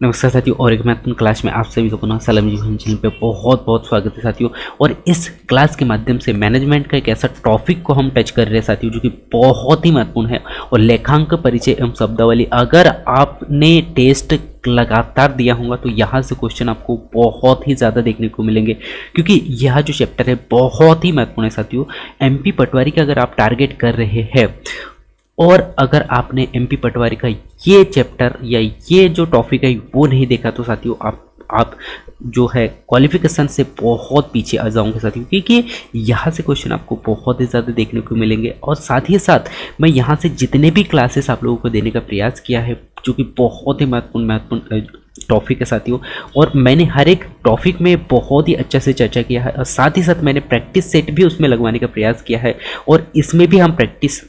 नमस्कार साथियों, और एक महत्वपूर्ण क्लास में आप सभी को पुनः सलाम जी चैनल पे बहुत बहुत स्वागत है साथियों। और इस क्लास के माध्यम से मैनेजमेंट का एक ऐसा टॉपिक को हम टच कर रहे हैं साथियों जो कि बहुत ही महत्वपूर्ण है। और लेखांक परिचय एवं शब्दावली, अगर आपने टेस्ट लगातार दिया होगा तो यहाँ से क्वेश्चन आपको बहुत ही ज़्यादा देखने को मिलेंगे, क्योंकि यह जो चैप्टर है बहुत ही महत्वपूर्ण है साथियों। MP पटवारी का अगर आप टारगेट कर रहे हैं और अगर आपने MP पटवारी का ये चैप्टर या ये जो टॉपिक है वो नहीं देखा तो साथियों आप जो है क्वालिफिकेशन से बहुत पीछे आ जाओगे साथियों, क्योंकि यहाँ से क्वेश्चन आपको बहुत ही ज़्यादा देखने को मिलेंगे। और साथ ही साथ मैं यहाँ से जितने भी क्लासेस आप लोगों को देने का प्रयास किया है जो कि बहुत ही महत्वपूर्ण टॉपिक है साथियों, और मैंने हर एक टॉपिक में बहुत ही अच्छे से चर्चा किया है। और साथ ही साथ मैंने प्रैक्टिस सेट भी उसमें लगवाने का प्रयास किया है, और इसमें भी हम प्रैक्टिस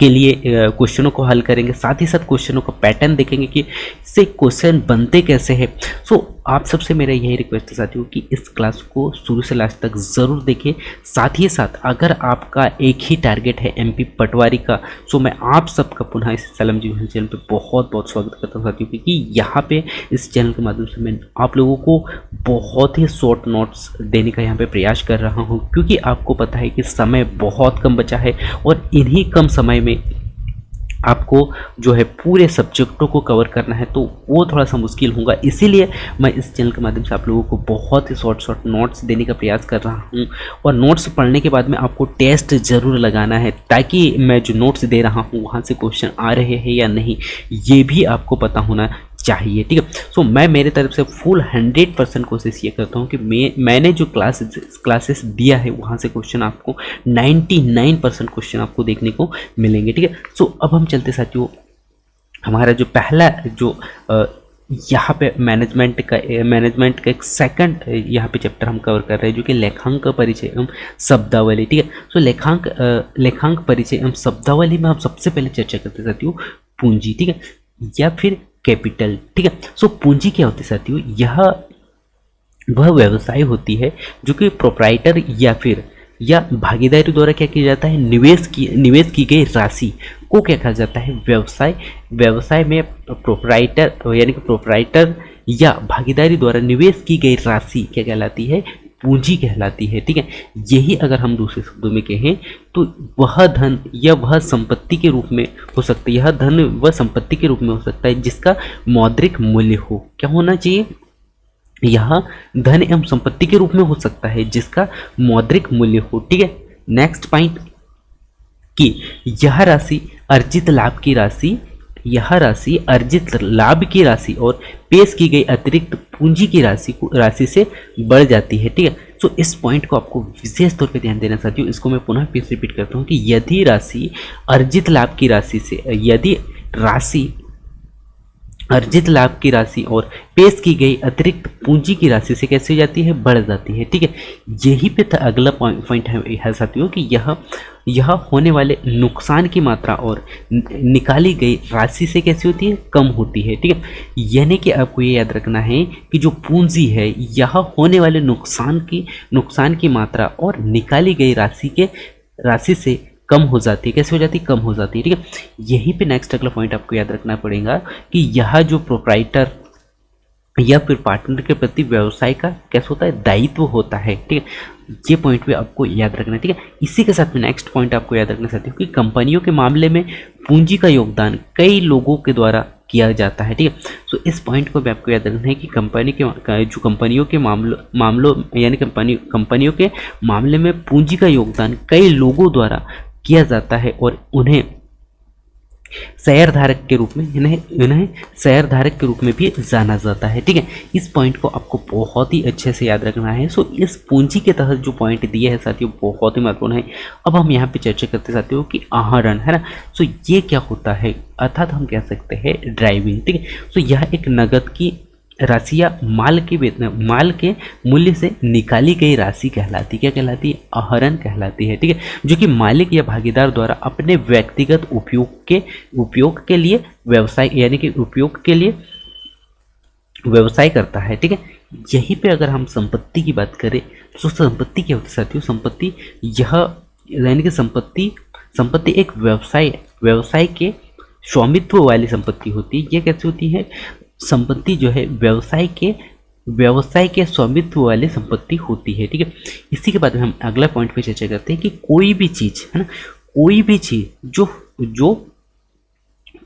के लिए क्वेश्चनों को हल करेंगे। साथ ही साथ क्वेश्चनों का पैटर्न देखेंगे कि इससे क्वेश्चन बनते कैसे हैं। सो आप सबसे मेरा यही रिक्वेस्ट है साथियों कि इस क्लास को शुरू से लास्ट तक ज़रूर देखें। साथ ही साथ अगर आपका एक ही टारगेट है MP पटवारी का, सो मैं आप सबका पुनः इस सलाम जी चैनल पे बहुत बहुत स्वागत करता हूँ साथियों, क्योंकि यहाँ पे इस चैनल के माध्यम से मैं आप लोगों को बहुत ही शॉर्ट नोट्स देने का यहाँ पे प्रयास कर रहा हूँ, क्योंकि आपको पता है कि समय बहुत कम बचा है और इन्हीं कम समय में आपको जो है पूरे सब्जेक्टों को कवर करना है, तो वो थोड़ा सा मुश्किल होगा। इसीलिए मैं इस चैनल के माध्यम से आप लोगों को बहुत ही शॉर्ट नोट्स देने का प्रयास कर रहा हूँ। और नोट्स पढ़ने के बाद में आपको टेस्ट ज़रूर लगाना है, ताकि मैं जो नोट्स दे रहा हूँ वहाँ से क्वेश्चन आ रहे हैं या नहीं ये भी आपको पता होना चाहिए, ठीक है। सो मैं मेरे तरफ से फुल 100% कोशिश ये करता हूँ कि मैंने जो क्लासेस दिया है वहाँ से क्वेश्चन आपको 99% क्वेश्चन आपको देखने को मिलेंगे, ठीक है। सो अब हम चलते साथियों, हमारा जो पहला जो यहाँ पे मैनेजमेंट का एक सेकंड यहाँ पे चैप्टर हम कवर कर रहे हैं जो कि लेखांक परिचय एवं शब्दावली, ठीक है। सो लेखांक परिचय एवं शब्दावली में हम सबसे पहले चर्चा करते साथियों पूंजी, ठीक है, या फिर कैपिटल, ठीक है। सो पूंजी क्या होती है साथियों? यह वह व्यवसाय होती है जो कि प्रोप्राइटर या भागीदारी द्वारा क्या किया जाता है, निवेश की गई राशि को क्या कहा जाता है, व्यवसाय में प्रोप्राइटर यानी कि प्रोप्राइटर या भागीदारी द्वारा निवेश की गई राशि क्या कहलाती है, पूंजी कहलाती है, ठीक है। यही अगर हम दूसरे शब्दों में कहें तो वह धन या वह संपत्ति के रूप में हो सकता है, यह धन वह संपत्ति के रूप में हो सकता है जिसका मौद्रिक मूल्य हो। क्या होना चाहिए? यह धन एवं संपत्ति के रूप में हो सकता है जिसका मौद्रिक मूल्य हो, ठीक है। नेक्स्ट पॉइंट कि यह राशि अर्जित लाभ की राशि और पेश की गई अतिरिक्त पूंजी की राशि से बढ़ जाती है, ठीक है। सो इस पॉइंट को आपको विशेष तौर पे ध्यान देना साथियों। इसको मैं पुनः फिर से रिपीट करता हूँ कि यदि राशि अर्जित लाभ की राशि से अर्जित लाभ की राशि और पेश की गई अतिरिक्त पूंजी की राशि से कैसे हो जाती है, बढ़ जाती है, ठीक है। यही पे अगला पॉइंट है साथियों कि यह होने वाले नुकसान की मात्रा और निकाली गई राशि से कैसी होती है, कम होती है, ठीक है। यानी कि आपको ये याद रखना है कि जो पूंजी है यह होने वाले नुकसान की मात्रा और निकाली गई राशि से कम हो जाती है। कैसे हो जाती है? कम हो जाती है, ठीक है। यहीं पे नेक्स्ट अगला पॉइंट आपको याद रखना पड़ेगा कि यह जो प्रोप्राइटर या फिर पार्टनर के प्रति व्यवसाय का कैसा होता है, दायित्व होता है, ठीक है। ये पॉइंट भी आपको याद रखना है, ठीक है। इसी के साथ में नेक्स्ट पॉइंट आपको याद रखना चाहती हूँ कि कंपनियों के मामले में पूंजी का योगदान कई लोगों के द्वारा किया जाता है, ठीक है। सो इस पॉइंट को भी आपको याद रखना है कि कंपनियों के मामले में पूंजी का योगदान कई लोगों द्वारा किया जाता है और उन्हें शेयरधारक के रूप में भी जाना जाता है, ठीक है। इस पॉइंट को आपको बहुत ही अच्छे से याद रखना है। सो इस पूंजी के तहत जो पॉइंट दिए हैं साथियों बहुत ही महत्वपूर्ण है। अब हम यहाँ पे चर्चा करते साथियों कि आहरण, है ना। सो ये क्या होता है, अर्थात हम कह सकते हैं ड्राइविंग, ठीक है। सो यह एक नगद की राशि या माल के मूल्य से निकाली गई राशि कहलाती है। क्या कहलाती है? आहरण कहलाती है, ठीक है। जो कि मालिक या भागीदार द्वारा अपने व्यक्तिगत उपयोग के लिए व्यवसाय करता है, ठीक है। यहीं पे अगर हम संपत्ति की बात करें तो संपत्ति क्या होती है साथियों? संपत्ति यानी कि संपत्ति एक व्यवसाय के स्वामित्व वाली संपत्ति होती है। ये कैसे होती है? संपत्ति जो है व्यवसाय के स्वामित्व वाली संपत्ति होती है। ठीक है, इसी के बाद में हम अगला पॉइंट पे चर्चा करते हैं कि कोई भी चीज है ना, कोई भी चीज जो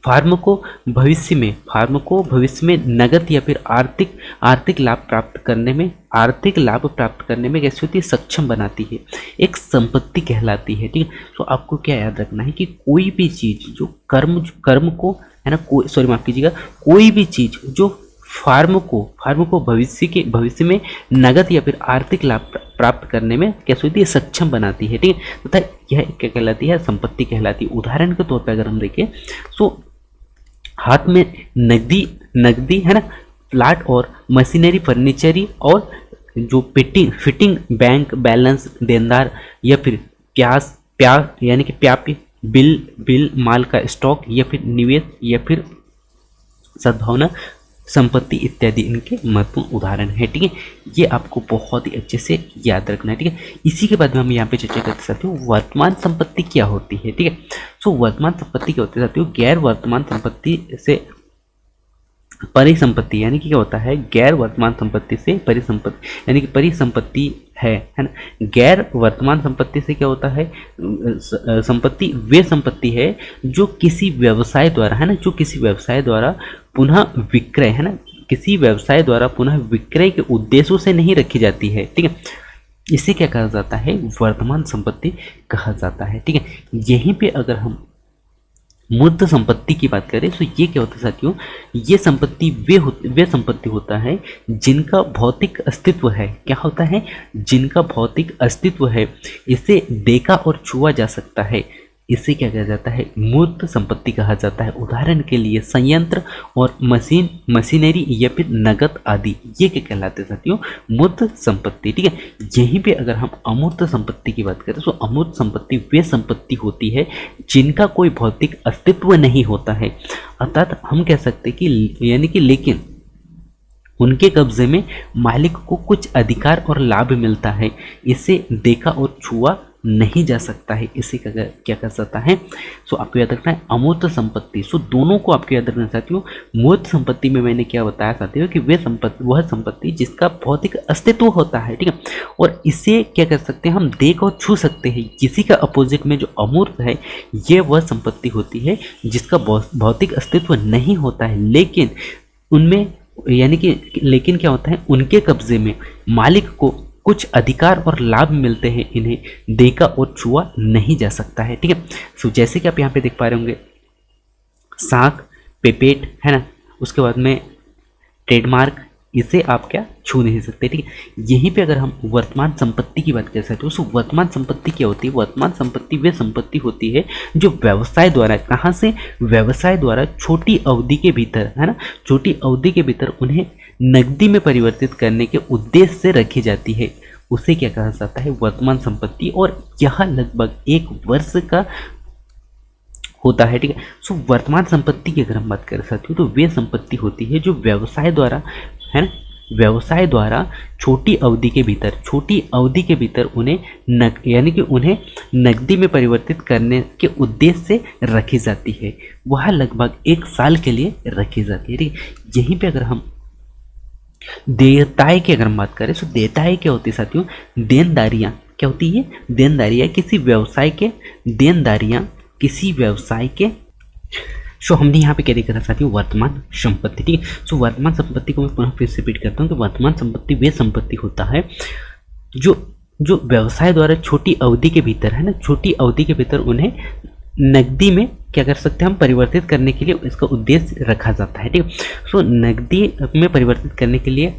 फार्म को भविष्य में नगद या फिर आर्थिक लाभ प्राप्त करने में कैसी होती है, सक्षम बनाती है, एक संपत्ति कहलाती है। ठीक है, तो आपको क्या याद रखना है कि कोई भी चीज जो कर्म को है ना, कोई भी चीज जो फार्म को भविष्य में नगद या फिर आर्थिक लाभ प्राप्त करने में कैसे होती है, सक्षम बनाती है। ठीक है, तथा यह क्या कहलाती है, संपत्ति कहलाती है। उदाहरण के तौर पर अगर हम देखें तो हाथ में नगदी है ना, प्लाट और मशीनरी, फर्नीचरी और जो फिटिंग बैंक बैलेंस, देनदार या फिर यानी कि प्याप्य, बिल माल का स्टॉक या फिर निवेश या फिर सद्भावना संपत्ति इत्यादि इनके महत्वपूर्ण उदाहरण है। ठीक है, ये आपको बहुत ही अच्छे से याद रखना है। ठीक है, इसी के बाद में हम यहाँ पे चर्चा करते साथियों वर्तमान संपत्ति क्या होती है। ठीक है, सो वर्तमान संपत्ति क्या होती है साथियों, गैर वर्तमान संपत्ति से परिसंपत्ति, यानी कि क्या होता है, गैर वर्तमान संपत्ति से परिसंपत्ति, यानी कि परिसंपत्ति है ना। गैर वर्तमान संपत्ति से क्या होता है, संपत्ति वे संपत्ति है जो किसी व्यवसाय द्वारा है ना, जो किसी व्यवसाय द्वारा पुनः विक्रय है ना, किसी व्यवसाय द्वारा पुनः विक्रय के उद्देश्यों से नहीं रखी जाती है। ठीक है, इसे क्या कहा जाता है, वर्तमान संपत्ति कहा जाता है। ठीक है, यहीं पे अगर हम मूर्त संपत्ति की बात करें तो ये क्या होता है साथियों, ये संपत्ति वे संपत्ति होता है जिनका भौतिक अस्तित्व है। क्या होता है, जिनका भौतिक अस्तित्व है, इसे देखा और छुआ जा सकता है, इसे क्या कहा जाता है, मूर्त संपत्ति कहा जाता है। उदाहरण के लिए संयंत्र और मशीनरी या फिर नगद आदि, ये क्या कहलाते हैं साथियों, मूर्त संपत्ति। ठीक है, यहीं पे अगर हम अमूर्त संपत्ति की बात करें तो अमूर्त संपत्ति वे संपत्ति होती है जिनका कोई भौतिक अस्तित्व नहीं होता है, अर्थात हम कह सकते हैं कि यानी कि लेकिन उनके कब्जे में मालिक को कुछ अधिकार और लाभ मिलता है, इसे देखा और छुआ नहीं जा सकता है, इसे क्या कर सकता है। सो आपको याद रखना है अमूर्त संपत्ति। सो दोनों को आपको याद रखना साथियों। मूर्त संपत्ति में मैंने क्या बताया साथियों कि वह संपत्ति जिसका भौतिक अस्तित्व होता है। ठीक है, और इसे क्या कर सकते हैं, हम देख और छू सकते हैं। किसी का अपोजिट में जो अमूर्त है, ये वह संपत्ति होती है जिसका भौतिक अस्तित्व नहीं होता है, लेकिन उनमें यानी कि लेकिन क्या होता है, उनके कब्जे में मालिक को कुछ अधिकार और लाभ मिलते हैं, इन्हें देखा और छुआ नहीं जा सकता है। ठीक है, सो जैसे कि आप यहाँ पे देख पा रहे होंगे, साख, पेपेट है ना, उसके बाद में ट्रेडमार्क, इसे आप क्या छू नहीं सकते। ठीक है, यहीं पे अगर हम वर्तमान संपत्ति की बात कर सकते हो, तो वर्तमान संपत्ति क्या होती है, वर्तमान संपत्ति वे संपत्ति होती है जो व्यवसाय द्वारा, कहाँ से, व्यवसाय द्वारा छोटी अवधि के भीतर है ना, छोटी अवधि के भीतर उन्हें नकदी में परिवर्तित करने के उद्देश्य से रखी जाती है, उसे क्या कहा जाता है, वर्तमान संपत्ति। और यह लगभग 1 वर्ष का होता है। ठीक है, सो वर्तमान संपत्ति की अगर हम बात कर सकते हो तो वे संपत्ति होती है जो व्यवसाय द्वारा है ना, व्यवसाय द्वारा छोटी अवधि के भीतर उन्हें यानी कि उन्हें नकदी में परिवर्तित करने के उद्देश्य से रखी जाती है। वह लगभग 1 साल के लिए रखी जाती है। ठीक है, यहीं पे अगर हम देयताएं की अगर हम बात करें तो देयताएं क्या होती है साथियों, देनदारियां क्या होती है, देनदारियां किसी व्यवसाय के सो हमने यहाँ पे क्या देखा था साथियों, वर्तमान संपत्ति। ठीक है, सो वर्तमान संपत्ति को मैं पुनः फिर से रिपीट करता हूँ कि वर्तमान संपत्ति वे संपत्ति होता है जो व्यवसाय द्वारा छोटी अवधि के भीतर है ना, छोटी अवधि के भीतर उन्हें नकदी में क्या कर सकते हैं, हम परिवर्तित करने के लिए इसका उद्देश्य रखा जाता है। ठीक है, सो नकदी में परिवर्तित करने के लिए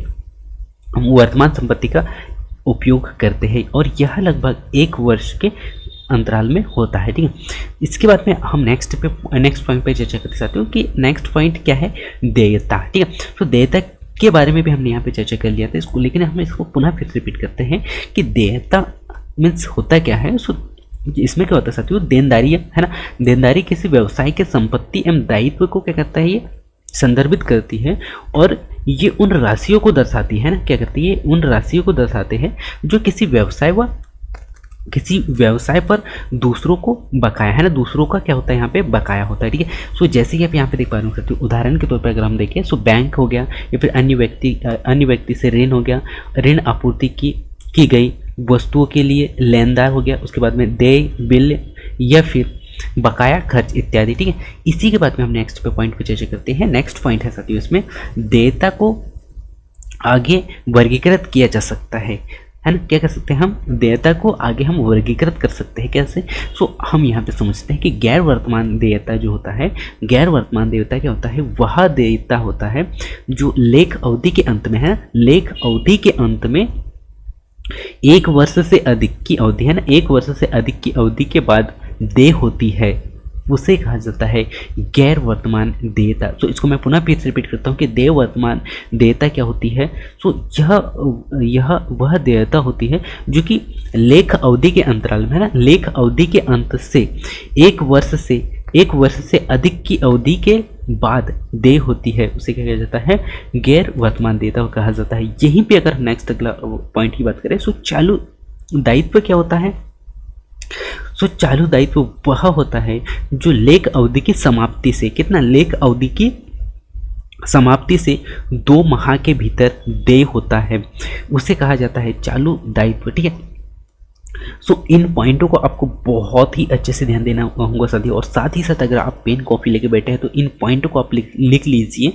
हम वर्तमान संपत्ति का उपयोग करते हैं और यह लगभग 1 वर्ष के अंतराल में होता है। ठीक है, इसके बाद में हम नेक्स्ट पॉइंट पे चर्चा करते साथियों कि नेक्स्ट पॉइंट क्या है, देयता। ठीक है, तो देयता के बारे में भी हमने यहाँ पे चर्चा कर लिया था इसको, लेकिन हम इसको पुनः फिर रिपीट करते हैं कि देयता मीन्स होता क्या है। सो इसमें क्या होता है साथियों, देनदारी है ना, देनदारी किसी व्यवसाय के संपत्ति एवं दायित्व को क्या करता है, ये संदर्भित करती है और ये उन राशियों को दर्शाती है ना, क्या करती है, उन राशियों को दर्शाते हैं जो किसी व्यवसाय व किसी व्यवसाय पर दूसरों को बकाया है ना, दूसरों का क्या होता है यहाँ पे बकाया होता है, ठीक है। सो जैसे कि आप यहाँ पे देख पा रहे हो, उदाहरण के तौर पर अगर हम देखें, सो बैंक हो गया या फिर अन्य व्यक्ति से ऋण हो गया, ऋण आपूर्ति की गई वस्तुओं के लिए लेनदार हो गया, उसके बाद में देय बिल या फिर बकाया खर्च इत्यादि, ठीक है। इसी के बाद में हम नेक्स्ट पे पॉइंट पे चर्चा करते हैं। नेक्स्ट पॉइंट है साथियों, इसमें देयता को आगे वर्गीकृत किया जा सकता है ना, क्या कर सकते हैं हम, देयता को आगे हम वर्गीकृत कर सकते हैं, कैसे। सो हम यहाँ पे समझते हैं कि गैर वर्तमान देयता जो होता है, गैर वर्तमान देयता क्या होता है, वह देयता होता है जो लेख अवधि के अंत में है, लेख अवधि के अंत में 1 वर्ष से अधिक की अवधि है ना, 1 वर्ष से अधिक की अवधि के बाद देय होती है, उसे कहा जाता है गैर वर्तमान देयता। तो इसको मैं पुनः फिर से रिपीट करता हूँ कि देय वर्तमान देयता क्या होती है। सो यह वह देयता होती है जो कि लेख अवधि के अंतराल में है ना, लेख अवधि के अंत से 1 वर्ष से अधिक की अवधि के बाद देय होती है, उसे क्या कहा जाता है, गैर वर्तमान देयता कहा जाता है। यहीं पे अगर नेक्स्ट अगला पॉइंट की बात करें, सो चालू दायित्व क्या होता है। सो चालू दायित्व वह होता है जो लेख अवधि की समाप्ति से, कितना, लेख अवधि की समाप्ति से 2 माह के भीतर देय होता है, उसे कहा जाता है चालू दायित्व, ठीक है। सो इन पॉइंटों को आपको बहुत ही अच्छे से ध्यान देना होगा साथियों, और साथ ही साथ अगर आप पेन कॉपी लेके बैठे हैं तो इन पॉइंटों को आप लिख लीजिए।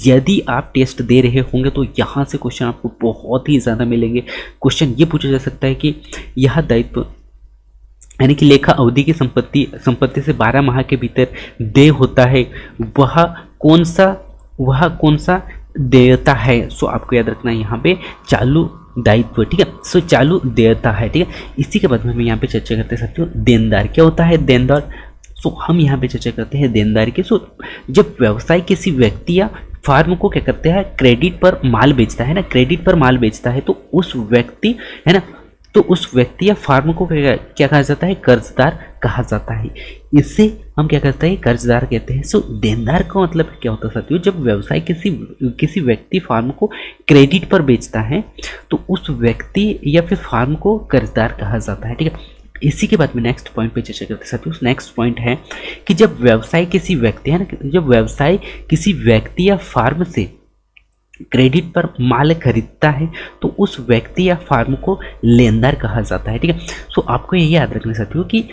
यदि आप टेस्ट दे रहे होंगे तो यहाँ से क्वेश्चन आपको बहुत ही ज़्यादा मिलेंगे। क्वेश्चन ये पूछा जा सकता है कि यह दायित्व यानी कि लेखा अवधि की संपत्ति से 12 माह के भीतर देय होता है, वह कौन सा देयता है। सो आपको याद रखना है यहाँ पे चालू दायित्व, ठीक है। सो चालू देयता है, ठीक है। इसी के बाद में हम यहाँ पे चर्चा करते हैं साथियों, देनदार क्या होता है, देनदार। सो हम यहाँ पे चर्चा करते हैं देनदार की। सो जब व्यवसाय किसी व्यक्ति या फार्म को क्या करते हैं, क्रेडिट पर माल बेचता है ना, क्रेडिट पर माल बेचता है, तो उस व्यक्ति है ना, तो उस व्यक्ति या फार्म को क्या कहा जाता है, कर्जदार कहा जाता है। इससे हम क्या करते हैं, कर्जदार कहते हैं। सो देनदार का मतलब क्या होता है साथियों, जब व्यवसाय किसी व्यक्ति फार्म को क्रेडिट पर बेचता है तो उस व्यक्ति या फिर फार्म को कर्जदार कहा जाता है, ठीक है। इसी के बाद में नेक्स्ट पॉइंट पे चर्चा करते हैं साथियों। नेक्स्ट पॉइंट है कि जब व्यवसाय किसी व्यक्ति है ना, जब व्यवसाय किसी व्यक्ति या फार्म से क्रेडिट पर माल खरीदता है तो उस व्यक्ति या फार्म को लेनदार कहा जाता है, ठीक है। सो आपको ये याद रखना साथियों कि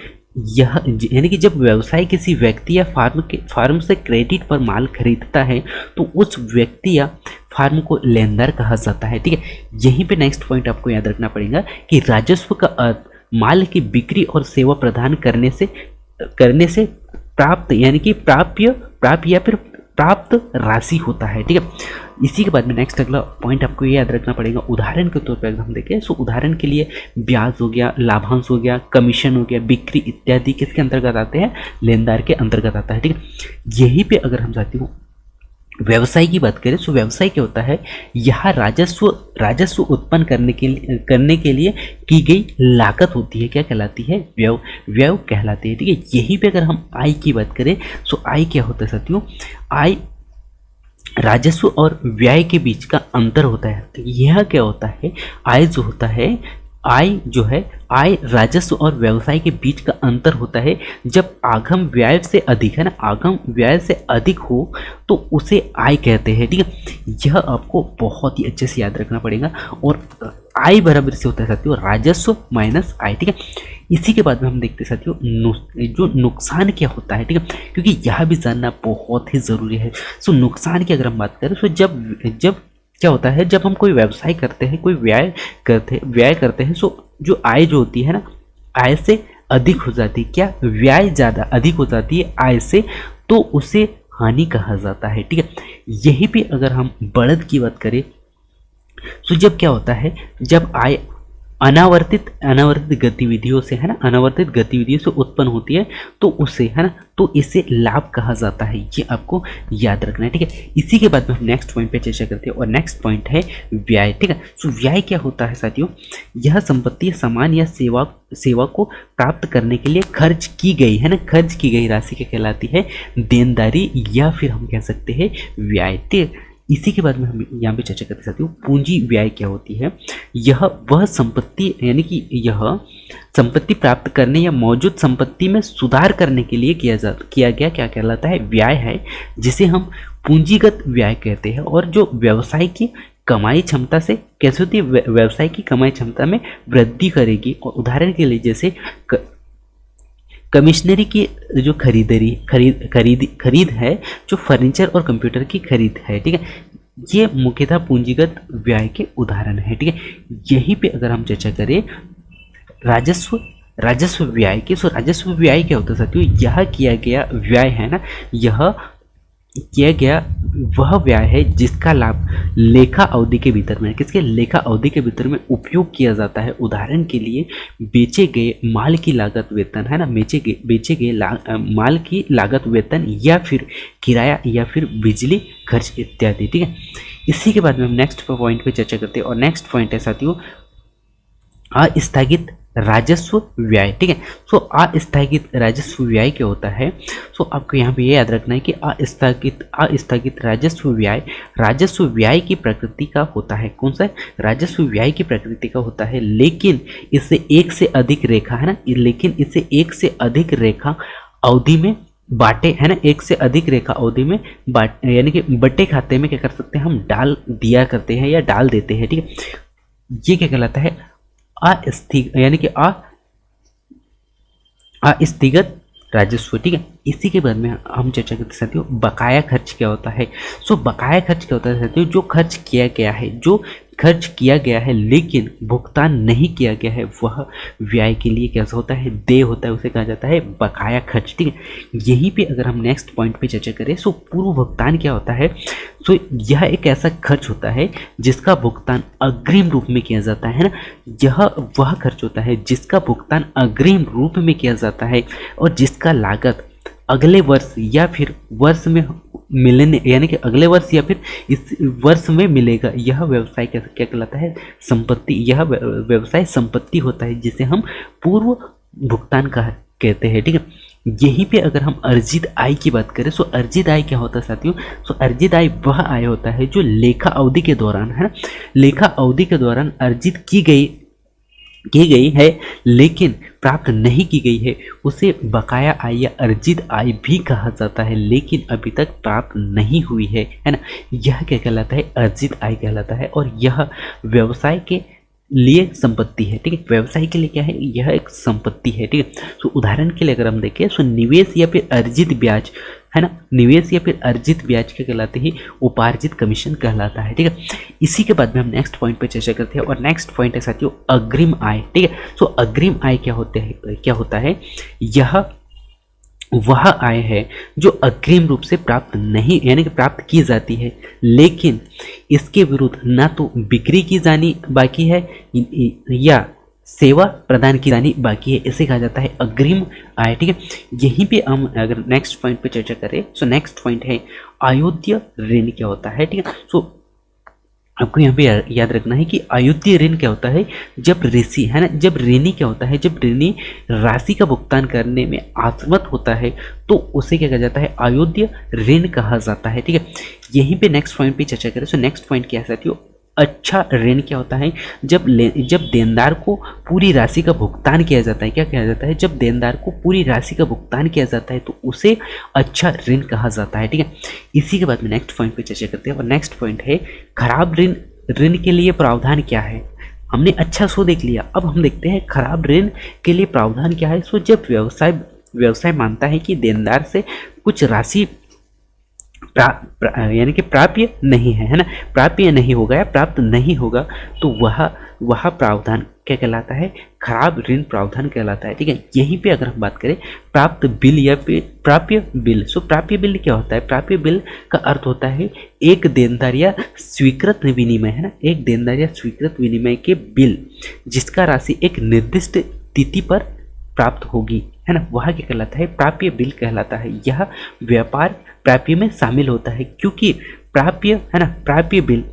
यह यानी कि जब व्यवसाय किसी व्यक्ति या फार्म से क्रेडिट पर माल खरीदता है तो उस व्यक्ति या फार्म को लेनदार कहा जाता है, ठीक है। यहीं पे नेक्स्ट पॉइंट आपको याद रखना पड़ेगा कि राजस्व का अर्थ माल की बिक्री और सेवा प्रदान करने से प्राप्त यानी कि प्राप्य या फिर प्राप्त राशि होता है, ठीक है। इसी के बाद में नेक्स्ट अगला पॉइंट आपको ये याद रखना पड़ेगा, उदाहरण के तौर पर अगर हम देखें, सो उदाहरण के लिए ब्याज हो गया, लाभांश हो गया, कमीशन हो गया, बिक्री इत्यादि किसके अंतर्गत आते हैं, लेनदार के अंतर्गत आता है, ठीक है। यहीं पे अगर हम साथियों व्यवसाय की बात करें, सो व्यवसाय क्या होता है, यह राजस्व उत्पन्न करने के लिए की गई लागत होती है, क्या कहलाती है, व्यय कहलाती है, ठीक है। यहीं पे अगर हम आय की बात करें, सो आय क्या होता है साथियों, आय राजस्व और व्यय के बीच का अंतर होता है। तो यह क्या होता है, आय जो होता है, आय राजस्व और व्यवसाय के बीच का अंतर होता है। जब आगम व्यय से अधिक है ना, आगम व्यय से अधिक हो तो उसे आय कहते हैं, ठीक है। यह आपको बहुत ही अच्छे से याद रखना पड़ेगा। और आय बराबर से होता है साथियों राजस्व माइनस आय, ठीक है। इसी के बाद में हम देखते हैं साथियों जो नुकसान क्या होता है, ठीक है, क्योंकि यह भी जानना बहुत ही ज़रूरी है। सो नुकसान की अगर हम बात करें, सो जब क्या होता है, जब हम कोई व्यवसाय करते हैं, कोई व्यय करते हैं, सो जो आय जो होती है ना, आय से अधिक हो जाती है, क्या व्यय ज़्यादा अधिक हो जाती है आय से, तो उसे हानि कहा जाता है, ठीक है। यही पे अगर हम बढ़त की बात करें, तो जब क्या होता है, जब आय अनावर्तित गतिविधियों से है ना, अनावर्तित गतिविधियों से उत्पन्न होती है तो उसे है ना, तो इसे लाभ कहा जाता है। ये आपको याद रखना है, ठीक है। इसी के बाद में हम नेक्स्ट पॉइंट पे चर्चा करते हैं, और नेक्स्ट पॉइंट है व्यय, ठीक है। सो व्यय क्या होता है साथियों, यह संपत्ति, सामान या सेवा को प्राप्त करने के लिए खर्च की गई है ना, खर्च की गई राशि क्या कहलाती है, देनदारी, या फिर हम कह सकते हैं व्यय, ठीक है। इसी के बाद में हम यहाँ पे चर्चा करते साथियों पूंजी व्यय क्या होती है। यह वह संपत्ति यानी कि यह संपत्ति प्राप्त करने या मौजूद संपत्ति में सुधार करने के लिए किया गया क्या कहलाता है, व्यय है, जिसे हम पूंजीगत व्यय कहते हैं। और जो व्यवसाय की कमाई क्षमता से कैसे होती है, व्यवसाय की कमाई क्षमता में वृद्धि करेगी। और उदाहरण के लिए जैसे कमिश्नरी की जो खरीद है, जो फर्नीचर और कंप्यूटर की खरीद है, ठीक है, ये मुख्यतः पूंजीगत व्यय के उदाहरण है, ठीक है। यहीं पे अगर हम चर्चा करें राजस्व व्यय की, सो राजस्व व्यय क्या होता है साथियों, यह किया गया व्यय है ना, यह किया गया वह व्यय है जिसका लाभ लेखा अवधि के भीतर में, किसके लेखा अवधि के भीतर में उपयोग किया जाता है। उदाहरण के लिए बेचे गए माल की लागत वेतन है ना, बेचे गए माल की लागत वेतन या फिर किराया या फिर बिजली खर्च इत्यादि, ठीक है। इसी के बाद में हम नेक्स्ट पॉइंट पे चर्चा करते हैं और नेक्स्ट पॉइंट है साथियों अस्थगित राजस्व व्यय, ठीक है। सो अस्थगित राजस्व व्यय क्या होता है, सो आपको यहाँ पे ये याद रखना है कि अस्थगित राजस्व व्यय की प्रकृति का होता है। कौन सा, राजस्व व्यय की प्रकृति का होता है, लेकिन इससे एक से अधिक रेखा है ना, लेकिन इसे एक से अधिक रेखा अवधि में बांटे है ना, एक से अधिक रेखा अवधि में यानी कि बट्टे खाते में क्या कर सकते हैं, हम डाल दिया करते हैं या डाल देते हैं, ठीक है। ये क्या कहलाता है, यानी कि अस्थगित राजस्व, ठीक है। इसी के बाद में हम चर्चा करते साथियों बकाया खर्च क्या होता है। सो बकाया खर्च क्या होता है साथियों, जो खर्च किया गया है लेकिन भुगतान नहीं किया गया है, वह व्यय के लिए कैसा होता है, देय होता है, उसे कहा जाता है बकाया खर्च, ठीक है। यहीं पे अगर हम नेक्स्ट पॉइंट पे चर्चा करें, सो पूर्व भुगतान क्या होता है, सो यह एक ऐसा खर्च होता है जिसका भुगतान अग्रिम रूप में किया जाता है ना, यह वह खर्च होता है जिसका भुगतान अग्रिम रूप में किया जाता है और जिसका लागत अगले वर्ष या फिर वर्ष में मिलने, यानी कि अगले वर्ष या फिर इस वर्ष में मिलेगा। यह व्यवसाय क्या कहलाता है, संपत्ति, यह व्यवसाय संपत्ति होता है जिसे हम पूर्व भुगतान का कहते हैं, ठीक है। यहीं पे अगर हम अर्जित आय की बात करें, सो अर्जित आय क्या होता है साथियों, सो अर्जित आय वह आय होता है जो लेखा अवधि के दौरान है ना, लेखा अवधि के दौरान अर्जित की गई है लेकिन प्राप्त नहीं की गई है, उसे बकाया आय या अर्जित आय भी कहा जाता है, लेकिन अभी तक प्राप्त नहीं हुई है ना। यह क्या कहलाता है, अर्जित आय कहलाता है और यह व्यवसाय के लिए संपत्ति है, ठीक है। व्यवसाय के लिए क्या है, यह एक संपत्ति है, ठीक है। तो उदाहरण के लिए अगर हम देखें, सो निवेश या फिर अर्जित ब्याज है ना, निवेश या फिर अर्जित ब्याज क्या कहलाते हैं, उपार्जित कमीशन कहलाता है, ठीक है। इसी के बाद में हम नेक्स्ट पॉइंट पे चर्चा करते हैं और नेक्स्ट पॉइंट है साथियों अग्रिम आय, ठीक है। सो अग्रिम आय क्या होता है, यह वह आय है जो अग्रिम रूप से प्राप्त नहीं, यानी कि प्राप्त की जाती है लेकिन इसके विरुद्ध ना तो बिक्री की जानी बाकी है या सेवा प्रदान की जानी बाकी है, इसे कहा जाता है अग्रिम आय, ठीक है। यहीं पे हम अगर नेक्स्ट पॉइंट पे चर्चा करें, सो नेक्स्ट पॉइंट है अयोध्य ऋण क्या होता है, ठीक है। सो आपको यहाँ पे याद रखना है कि अयोध्य ऋण क्या होता है, जब ऋषि है ना, जब ऋणी क्या होता है, जब ऋणी राशि का भुगतान करने में असमर्थ होता है तो उसे क्या कहा जाता है, अयोध्य ऋण कहा जाता है, ठीक है। यहीं पे नेक्स्ट पॉइंट पे चर्चा करें, सो नेक्स्ट पॉइंट क्या है साथियों, अच्छा ऋण क्या होता है, जब देनदार को पूरी राशि का भुगतान किया जाता है, क्या किया जाता है, जब देनदार को पूरी राशि का भुगतान किया जाता है तो उसे अच्छा ऋण कहा जाता है, ठीक है। इसी के बाद में नेक्स्ट पॉइंट पे चर्चा करते हैं और नेक्स्ट पॉइंट है खराब ऋण के लिए प्रावधान क्या है। हमने अच्छा सो देख लिया, अब हम देखते हैं खराब ऋण के लिए प्रावधान क्या है। सो जब व्यवसाय मानता है कि देनदार से कुछ राशि यानी कि प्राप्य नहीं है ना, प्राप्य नहीं होगा या प्राप्त नहीं होगा तो वह प्रावधान क्या कहलाता है, खराब ऋण प्रावधान कहलाता है, ठीक है। यहीं पे अगर हम बात करें प्राप्त बिल या प्राप्य बिल, सो प्राप्य बिल क्या होता है, प्राप्य बिल का अर्थ होता है एक देनदार या स्वीकृत विनिमय है ना, एक देनदार या स्वीकृत विनिमय के बिल जिसका राशि एक निर्दिष्ट तिथि पर प्राप्त होगी है ना, वह क्या कहलाता है, प्राप्य बिल कहलाता है। यह व्यापार प्राप्य में शामिल होता है क्योंकि प्राप्य है ना, प्राप्य बिल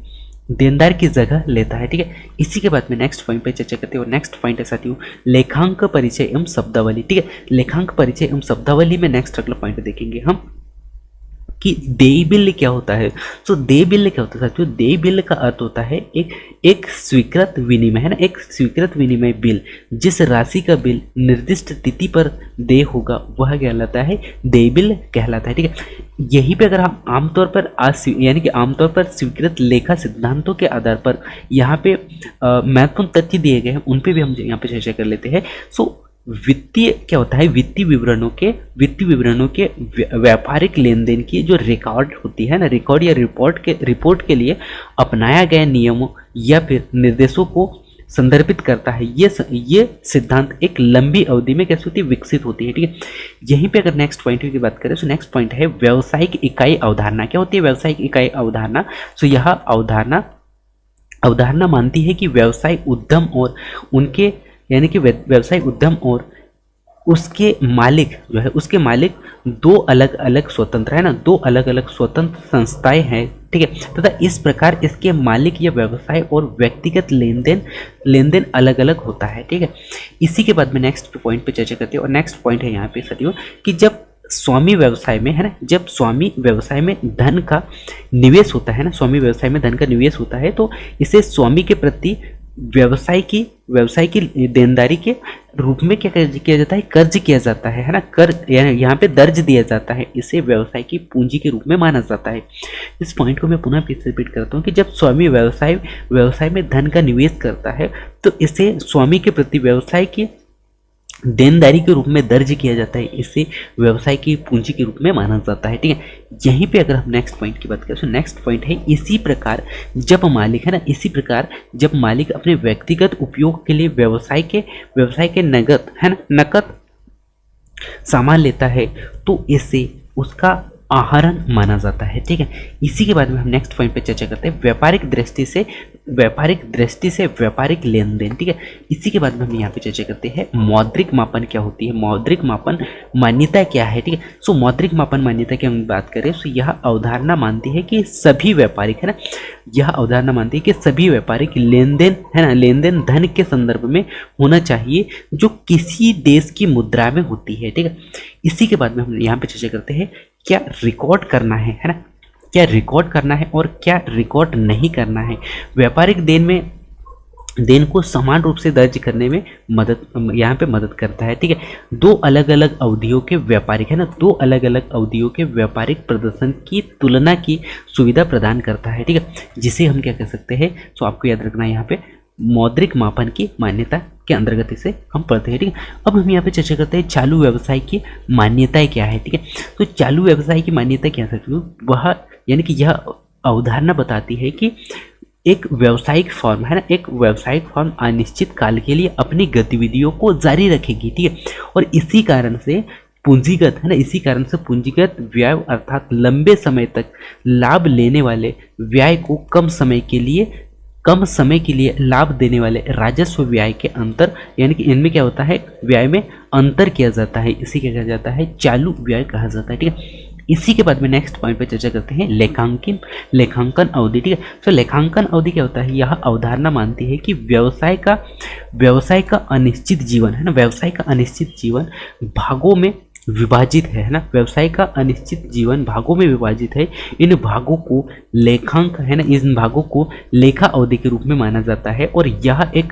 देनदार की जगह लेता है, ठीक है। इसी के बाद में नेक्स्ट पॉइंट पे चर्चा करते हैं और नेक्स्ट पॉइंट है साथियों लेखांक परिचय एवं शब्दावली, ठीक है। लेखांक परिचय एवं शब्दावली में नेक्स्ट अगला पॉइंट देखेंगे हम कि देय बिल क्या होता है। सो देय बिल क्या होता है साथियों, देय बिल का अर्थ होता है एक स्वीकृत विनिमय, है ना, एक स्वीकृत विनिमय बिल। जिस राशि का बिल निर्दिष्ट तिथि पर देय होगा वह कहलाता है देय बिल कहलाता है, ठीक है। यहीं पे अगर हम आमतौर पर यानी कि आमतौर पर स्वीकृत लेखा सिद्धांतों के आधार पर यहाँ पे महत्वपूर्ण तथ्य दिए गए हैं, उन पे भी हम यहाँ पे चर्चा कर लेते हैं। सो वित्तीय क्या होता है, वित्तीय विवरणों के व्यापारिक लेन देन की जो रिकॉर्ड होती है ना, रिकॉर्ड या रिपोर्ट के लिए अपनाया गया नियमों या फिर निर्देशों को संदर्भित करता है। ये सिद्धांत एक लंबी अवधि में कैसे होती है, विकसित होती है, ठीक है। यहीं पे अगर नेक्स्ट पॉइंट की बात करें तो नेक्स्ट पॉइंट है व्यावसायिक इकाई अवधारणा। क्या होती है व्यावसायिक इकाई अवधारणा? सो यह अवधारणा मानती है कि व्यवसाय उद्यम और उनके यानी कि व्यवसाय उद्यम और उसके मालिक जो है, उसके मालिक दो अलग अलग स्वतंत्र है ना, दो अलग अलग स्वतंत्र संस्थाएं हैं, ठीक है। तथा इस प्रकार इसके मालिक या व्यवसाय और व्यक्तिगत लेन देन अलग अलग होता है, ठीक है। इसी के बाद में नेक्स्ट पॉइंट पे चर्चा करते हैं और नेक्स्ट पॉइंट है यहाँ पे साथियों कि जब स्वामी व्यवसाय में, है ना, जब स्वामी व्यवसाय में धन का निवेश होता है ना, स्वामी व्यवसाय में धन का निवेश होता है तो इसे स्वामी के प्रति व्यवसाय की देनदारी के रूप में क्या किया जाता है, कर्ज किया जाता है ना, कर यहाँ पे दर्ज दिया जाता है। इसे व्यवसाय की पूंजी के रूप में माना जाता है। इस पॉइंट को मैं पुनः फिर से रिपीट करता हूँ कि जब स्वामी व्यवसाय में धन का निवेश करता है तो इसे स्वामी के प्रति व्यवसाय की देनदारी के रूप में दर्ज किया जाता है, इसे व्यवसाय की पूंजी के रूप में माना जाता है, ठीक है। यहीं पे अगर हम नेक्स्ट पॉइंट की बात करें तो नेक्स्ट पॉइंट है इसी प्रकार जब मालिक, है ना, इसी प्रकार जब मालिक अपने व्यक्तिगत उपयोग के लिए व्यवसाय के नकद, है ना, नकद सामान लेता है तो इसे उसका आहरण माना जाता है, ठीक है। इसी के बाद में हम नेक्स्ट पॉइंट पे चर्चा करते हैं व्यापारिक दृष्टि से व्यापारिक लेन देन, ठीक है। इसी के बाद में हम यहाँ पे चर्चा करते हैं मौद्रिक मापन क्या होती है, मौद्रिक मापन मान्यता क्या है, ठीक है। सो मौद्रिक मापन मान्यता की हम बात करें तो यह अवधारणा मानती है कि सभी व्यापारिक, है ना, यह अवधारणा मानती है कि सभी व्यापारिक लेन देन, है ना, लेन देन धन के संदर्भ में होना चाहिए जो किसी देश की मुद्रा में होती है, ठीक है। इसी के बाद में हम यहाँ पे चर्चा करते हैं क्या रिकॉर्ड करना है ना, क्या रिकॉर्ड करना है और क्या रिकॉर्ड नहीं करना है। व्यापारिक देन को समान रूप से दर्ज करने में यहाँ पे मदद करता है, ठीक है। दो अलग अलग अवधियों के व्यापारिक, है ना, दो अलग अलग अवधियों के व्यापारिक प्रदर्शन की तुलना की सुविधा प्रदान करता है, ठीक है, जिसे हम क्या कर सकते हैं। तो आपको याद रखना है यहाँ पे मौद्रिक मापन की मान्यता के अंतर्गत इसे हम पढ़ते हैं, ठीक है। अब हम यहाँ पे चर्चा करते हैं चालू व्यवसाय की मान्यताएं क्या है, ठीक है। तो चालू व्यवसाय की मान्यता क्या है, वह यानी कि यह अवधारणा बताती है कि एक व्यावसायिक फर्म, है ना, एक व्यावसायिक फर्म अनिश्चित काल के लिए अपनी गतिविधियों को जारी रखेगी, ठीक है। और इसी कारण से पूंजीगत व्यय अर्थात लंबे समय तक लाभ लेने वाले व्यय को कम समय के लिए लाभ देने वाले राजस्व व्यय के अंतर, यानी कि इनमें क्या होता है, व्यय में अंतर किया जाता है, इसी क्या कहा जाता है, चालू व्यय कहा जाता है, ठीक है। इसी के बाद में नेक्स्ट पॉइंट पे चर्चा करते हैं लेखांकन अवधि, ठीक है। तो लेखांकन अवधि क्या होता है, यह अवधारणा मानती है कि व्यवसाय का अनिश्चित जीवन, है ना, व्यवसाय का अनिश्चित जीवन भागों में विभाजित है ना, व्यवसाय का अनिश्चित जीवन भागों में विभाजित है। इन भागों को लेखांक, है ना, इन भागों को लेखा अवधि के रूप में माना जाता है और यह एक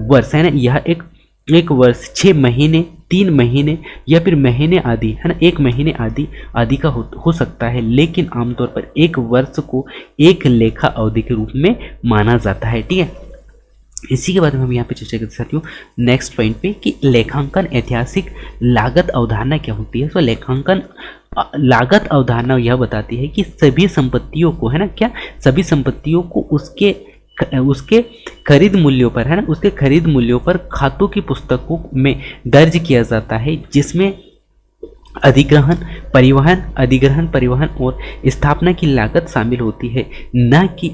वर्ष, है ना, यह एक वर्ष 6 महीने 3 महीने या फिर महीने आदि, है ना, 1 महीने आदि का हो सकता है, लेकिन आमतौर पर एक वर्ष को एक लेखा अवधि के रूप में माना जाता है, ठीक है। इसी के बाद में हम यहाँ पे चर्चा करते साथियों नेक्स्ट पॉइंट पे कि लेखांकन ऐतिहासिक लागत अवधारणा क्या होती है। तो लेखांकन लागत अवधारणा यह बताती है कि सभी संपत्तियों को, है ना, क्या सभी संपत्तियों को उसके खरीद मूल्यों पर, है ना, उसके खरीद मूल्यों पर खातों की पुस्तकों में दर्ज किया जाता है, जिसमें अधिग्रहण परिवहन और स्थापना की लागत शामिल होती है, न कि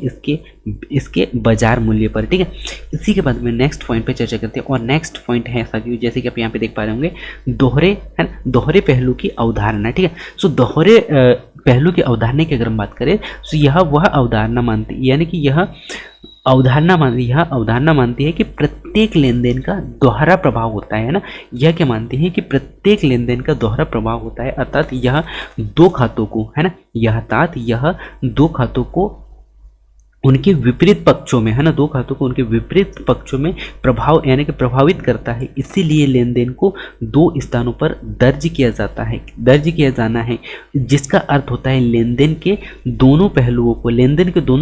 इसके बाजार मूल्य पर, ठीक है। इसी के बाद में नेक्स्ट पॉइंट पे चर्चा करते हैं और नेक्स्ट पॉइंट है साथियों, जैसे कि आप यहाँ पे देख पा रहे होंगे, दोहरे पहलू की अवधारणा, ठीक है। सो दोहरे पहलू की अवधारणा की अगर हम बात करें तो यह वह अवधारणा मानती, यानी कि यह यह अवधारणा मानती है कि प्रत्येक लेन देन का दोहरा प्रभाव होता है ना। यह क्या मानती है कि प्रत्येक लेन देन का दोहरा प्रभाव होता है, अर्थात यह दो खातों को, है ना, यह दो खातों को उनके विपरीत पक्षों में, है ना, दो खातों को उनके विपरीत पक्षों में प्रभाव यानी कि प्रभावित करता है। इसीलिए लेन देन को दो स्थानों पर दर्ज किया जाना है, जिसका अर्थ होता है लेन देन के दोनों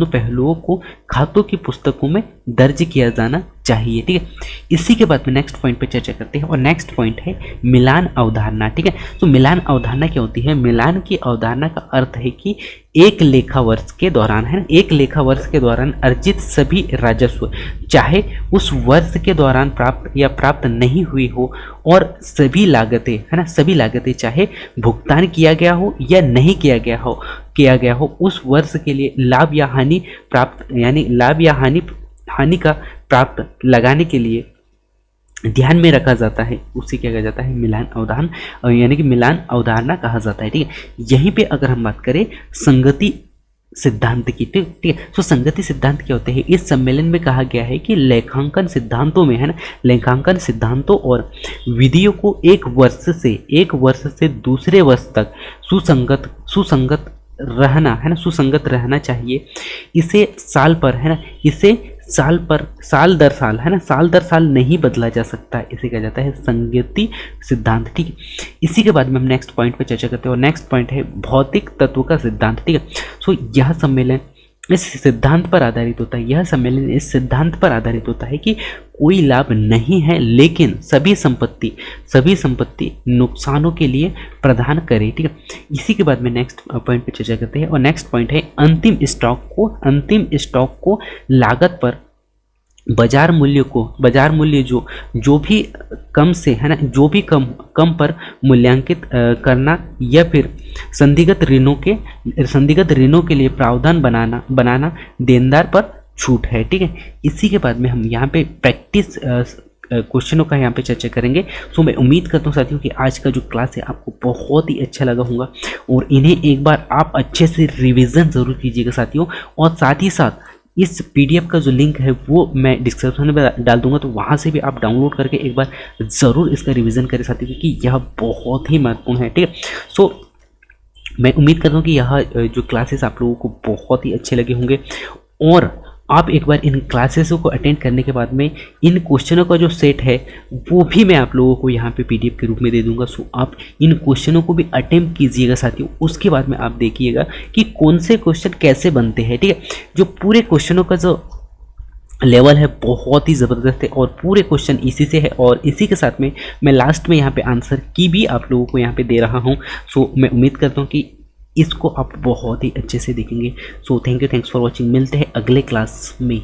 पहलुओं को खातों की पुस्तकों में दर्ज किया जाना चाहिए। ठीक है, इसी के बाद में नेक्स्ट पॉइंट पे चर्चा करते हैं और नेक्स्ट पॉइंट है मिलान अवधारणा। ठीक है, तो मिलान अवधारणा क्या होती है? मिलान की अवधारणा का अर्थ है कि एक लेखा वर्ष के दौरान, है ना, एक लेखा वर्ष के दौरान अर्जित सभी राजस्व, चाहे उस वर्ष के दौरान प्राप्त नहीं हुई हो, और सभी लागतें, है ना, सभी लागतें चाहे भुगतान किया गया हो या नहीं किया गया हो उस वर्ष के लिए लाभ या हानि का प्राप्त लगाने के लिए ध्यान में रखा जाता है, उसे क्या कहा जाता है? मिलान अवधान, यानी कि मिलान अवधारणा कहा जाता है। ठीक है, यहीं पे अगर हम बात करें संगति सिद्धांत की, ठीक है, तो संगति सिद्धांत क्या होते हैं? इस सम्मेलन में कहा गया है कि लेखांकन सिद्धांतों में, है ना, लेखांकन सिद्धांतों और विधियों को एक वर्ष से दूसरे वर्ष तक सुसंगत रहना, है ना, सुसंगत रहना चाहिए। इसे साल दर साल, है ना, साल दर साल नहीं बदला जा सकता, इसे कहा जाता है संगति सिद्धांत। ठीक है, इसी के बाद में हम नेक्स्ट पॉइंट पर चर्चा करते हैं और नेक्स्ट पॉइंट है भौतिक तत्व का सिद्धांत। ठीक है, सो यह सम्मेलन इस सिद्धांत पर आधारित होता है कि कोई लाभ नहीं है, लेकिन सभी संपत्ति नुकसानों के लिए प्रदान करे। ठीक है, इसी के बाद में नेक्स्ट पॉइंट पे चर्चा करते हैं और नेक्स्ट पॉइंट है अंतिम स्टॉक को लागत पर बाजार मूल्य जो भी कम से, है ना, जो भी कम पर मूल्यांकित करना, या फिर संदिग्ध ऋणों के लिए प्रावधान बनाना देनदार पर छूट है। ठीक है, इसी के बाद में हम यहाँ पे प्रैक्टिस क्वेश्चनों का यहाँ पे चर्चा करेंगे। सो मैं उम्मीद करता हूँ साथियों कि आज का जो क्लास है आपको बहुत ही अच्छा लगा होगा और इन्हें एक बार आप अच्छे से रिवीजन ज़रूर कीजिएगा साथियों, और साथ ही साथ इस पीडीएफ का जो लिंक है वो मैं डिस्क्रिप्शन में डाल दूंगा, तो वहाँ से भी आप डाउनलोड करके एक बार ज़रूर इसका रिवीजन करें साथियों, क्योंकि यह बहुत ही महत्वपूर्ण है। ठीक है, सो मैं उम्मीद करता हूँ कि यह जो क्लासेस आप लोगों को बहुत ही अच्छे लगे होंगे, और आप एक बार इन क्लासेसों को अटेंड करने के बाद में इन क्वेश्चनों का जो सेट है वो भी मैं आप लोगों को यहाँ पे पीडीएफ के रूप में दे दूंगा। सो आप इन क्वेश्चनों को भी अटेम्प्ट कीजिएगा साथियों, उसके बाद में आप देखिएगा कि कौन से क्वेश्चन कैसे बनते हैं। ठीक है, जो पूरे क्वेश्चनों का जो लेवल है बहुत ही ज़बरदस्त है और पूरे क्वेश्चन इसी से है, और इसी के साथ में मैं लास्ट में यहाँ पे आंसर की भी आप लोगों को यहाँ पे दे रहा हूँ। सो मैं उम्मीद करता हूँ कि इसको आप बहुत ही अच्छे से देखेंगे। सो थैंक्स फॉर वॉचिंग, मिलते हैं अगले क्लास में।